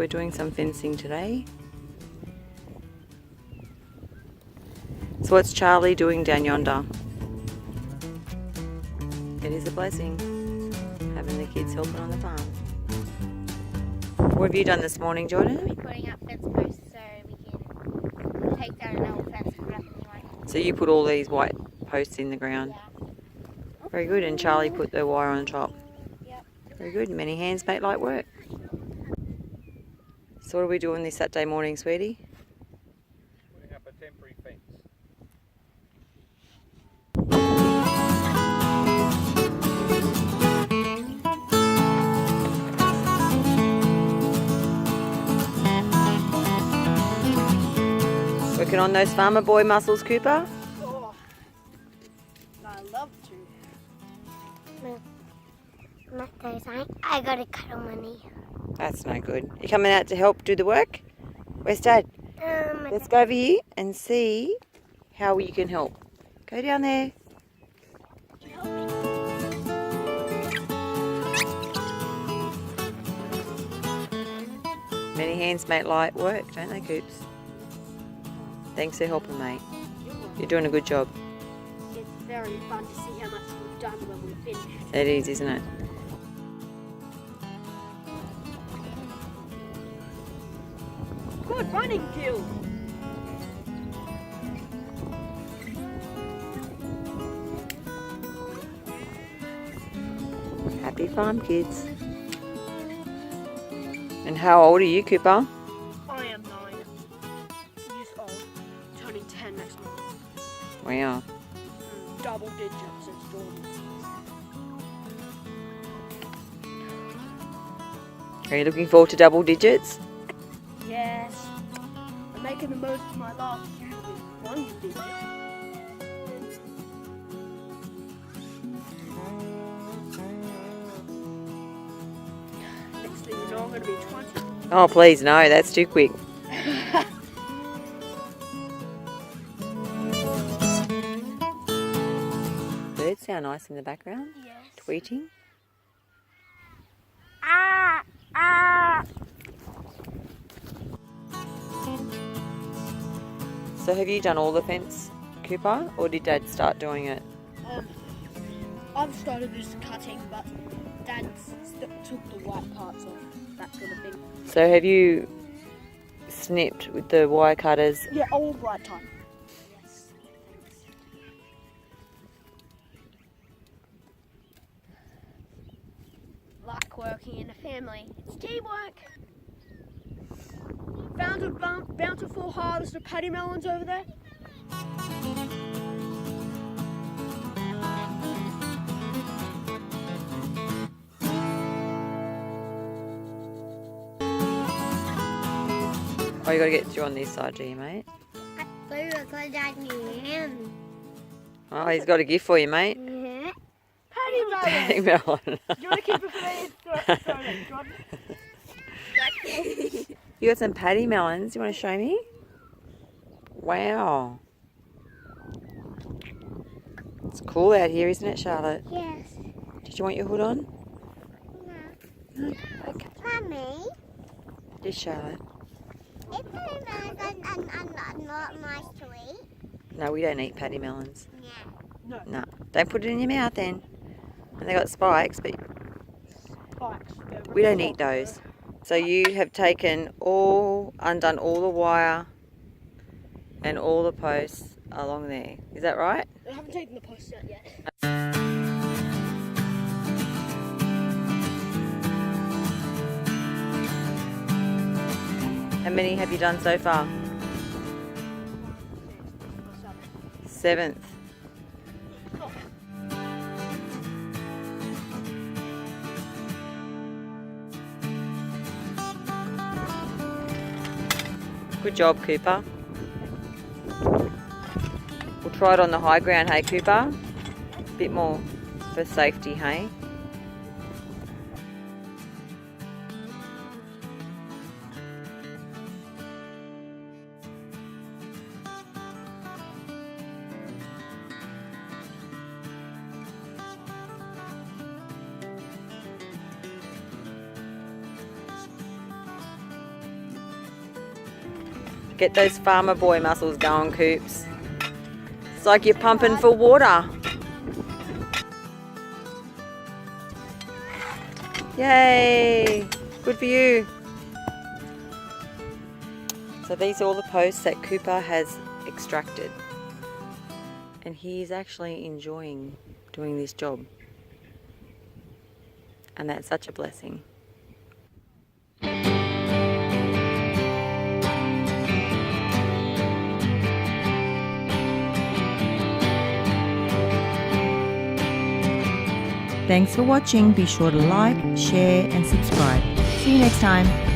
doing some fencing today. So what's Charlie doing down yonder? It is a blessing having the kids helping on the farm. What have you done this morning, Jordan? We're putting up fence posts so we can take down an old fence and put up a new one. So you put all these white posts in the ground. Yeah. Very good. And Charlie put the wire on top. Yep. Very good. Many hands make light work. So what are we doing this Saturday morning, sweetie? Putting up a temporary fence. Working on those farmer boy muscles, Cooper? Oh, I love to. I got a cut on my knee. That's no good. You coming out to help do the work? Where's Dad? Let's go over here and see how you can help. Go down there. Many hands make light work, don't they, Coops? Thanks for helping, mate. You're doing a good job. It's very fun to see how much we've done when we finish. It is, isn't it? Good running, Gil. Happy farm kids. And how old are you, Cooper? I am 9 years old, turning 10 next month. Wow. Double digits since Jordan. Are you looking forward to double digits? Yes. I'm making the most of my last year with 1 digit. Next thing you know, I'm going to be 20. Oh, please, no, that's too quick. Birds sound nice in the background, Yes. tweeting. Ah! Ah! So have you done all the fence, Cooper, or did Dad start doing it? I've started just cutting, but Dad took the white parts off, that sort of thing. So have you snipped with the wire cutters? Yeah, all right time. Yes. Like working in a family, it's teamwork. Found a bountiful harvest of paddy melons over there. Oh, you got to get through on this side, do you, mate? Oh, he's got a gift for you, mate. Paddy melons! Paddy melon. Do you want to keep it for me? Throw it, Jordan. You got some paddy melons. You want to show me? Wow. It's cool out here, isn't it, Charlotte? Yes. Did you want your hood on? No. No? Okay. Mummy, Just Charlotte. is paddy melons not nice to eat? No, we don't eat paddy melons. No. No. Don't put it in your mouth then. And they got spikes, but Spikes. we don't eat those. So you have undone all the wire and all the posts along there. Is that right? I haven't taken the post out yet. How many have you done so far? 7th. Good job, Cooper. We'll try it on the high ground, hey, Cooper? Bit more for safety, hey? Get those farmer boy muscles going, Coops. It's like you're pumping for water. Yay! Good for you. So these are all the posts that Cooper has extracted. And he's actually enjoying doing this job. And that's such a blessing. Thanks for watching. Be sure to like, share and subscribe. See you next time.